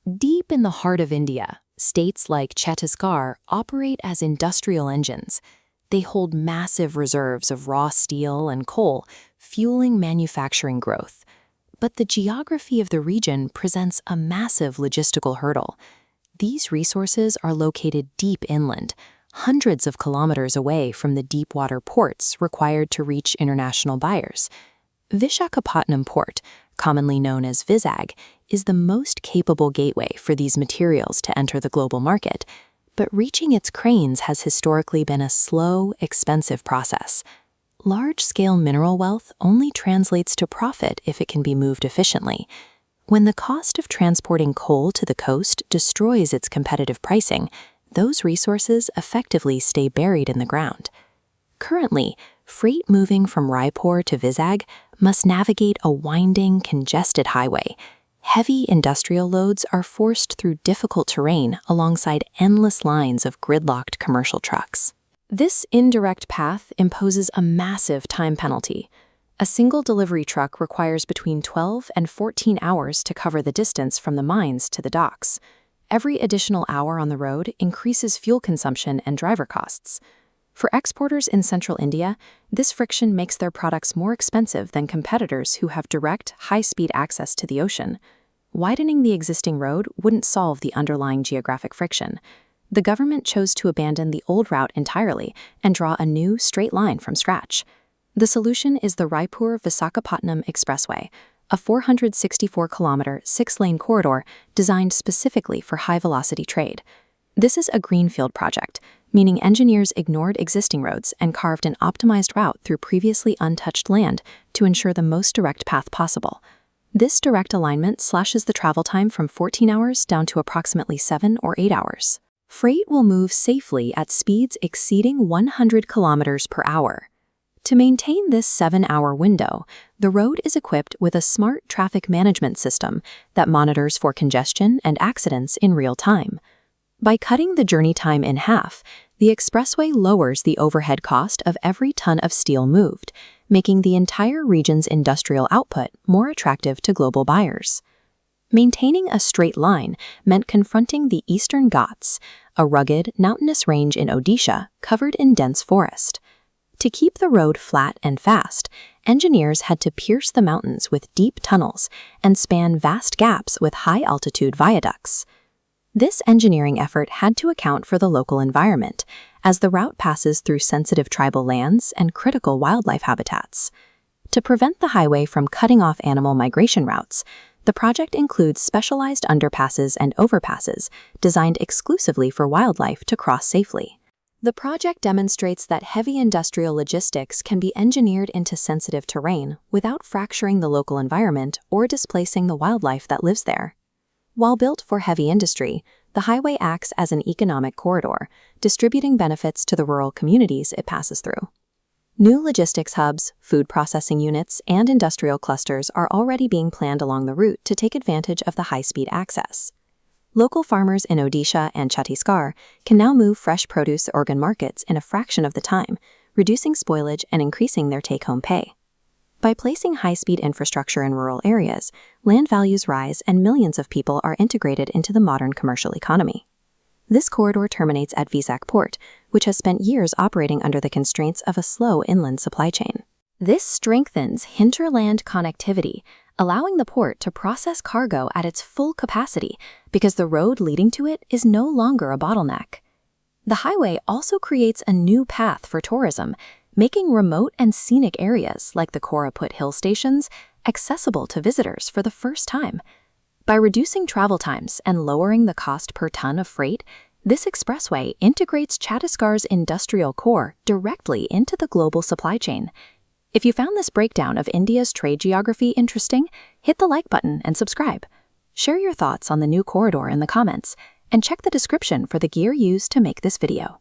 Deep in the heart of India, states like Chhattisgarh operate as industrial engines. They hold massive reserves of raw steel and coal, fueling manufacturing growth. But the geography of the region presents a massive logistical hurdle. These resources are located deep inland, hundreds of kilometers away from the deep-water ports required to reach international buyers. Vishakhapatnam Port, commonly known as VISAG, is the most capable gateway for these materials to enter the global market, but reaching its cranes has historically been a slow, expensive process. Large-scale mineral wealth only translates to profit if it can be moved efficiently. When the cost of transporting coal to the coast destroys its competitive pricing, those resources effectively stay buried in the ground. Currently, freight moving from RAIPUR to VISAG must navigate a winding, congested highway. Heavy industrial loads are forced through difficult terrain alongside endless lines of gridlocked commercial trucks. This indirect path imposes a massive time penalty. A single delivery truck requires between 12 and 14 hours to cover the distance from the mines to the docks. Every additional hour on the road increases fuel consumption and driver costs. For exporters in central India, this friction makes their products more expensive than competitors who have direct, high-speed access to the ocean. Widening the existing road wouldn't solve the underlying geographic friction. The government chose to abandon the old route entirely and draw a new, straight line from scratch. The solution is the RAIPUR-VISAKHAPATNAM Expressway, a 464-kilometer, 6-lane corridor designed specifically for high-velocity trade. This is a greenfield project, meaning engineers ignored existing roads and carved an optimized route through previously untouched land to ensure the most direct path possible. This direct alignment slashes the travel time from 14 hours down to approximately 7 or 8 hours. Freight will move safely at speeds exceeding 100 kilometers per hour. To maintain this 7-hour window, the road is equipped with a smart traffic management system that monitors for congestion and accidents in real time. By cutting the journey time in half, the expressway lowers the overhead cost of every ton of steel moved, making the entire region's industrial output more attractive to global buyers. Maintaining a straight line meant confronting the Eastern Ghats, a rugged, mountainous range in Odisha covered in dense forest. To keep the road flat and fast, engineers had to pierce the mountains with deep tunnels and span vast gaps with high-altitude viaducts. This engineering effort had to account for the local environment, as the route passes through sensitive tribal lands and critical wildlife habitats. To prevent the highway from cutting off animal migration routes, the project includes specialized underpasses and overpasses designed exclusively for wildlife to cross safely. The project demonstrates that heavy industrial logistics can be engineered into sensitive terrain without fracturing the local environment or displacing the wildlife that lives there. While built for heavy industry, the highway acts as an economic corridor, distributing benefits to the rural communities it passes through. New logistics hubs, food processing units, and industrial clusters are already being planned along the route to take advantage of the high-speed access. Local farmers in Odisha and Chhattisgarh can now move fresh produce to urban markets in a fraction of the time, reducing spoilage and increasing their take-home pay. By placing high-speed infrastructure in rural areas, land values rise and millions of people are integrated into the modern commercial economy. This corridor terminates at VISAG Port, which has spent years operating under the constraints of a slow inland supply chain. This strengthens hinterland connectivity, allowing the port to process cargo at its full capacity because the road leading to it is no longer a bottleneck. The highway also creates a new path for tourism, making remote and scenic areas like the Koraput hill stations accessible to visitors for the first time. By reducing travel times and lowering the cost per ton of freight, this expressway integrates Chhattisgarh's industrial core directly into the global supply chain. If you found this breakdown of India's trade geography interesting, hit the like button and subscribe. Share your thoughts on the new corridor in the comments, and check the description for the gear used to make this video.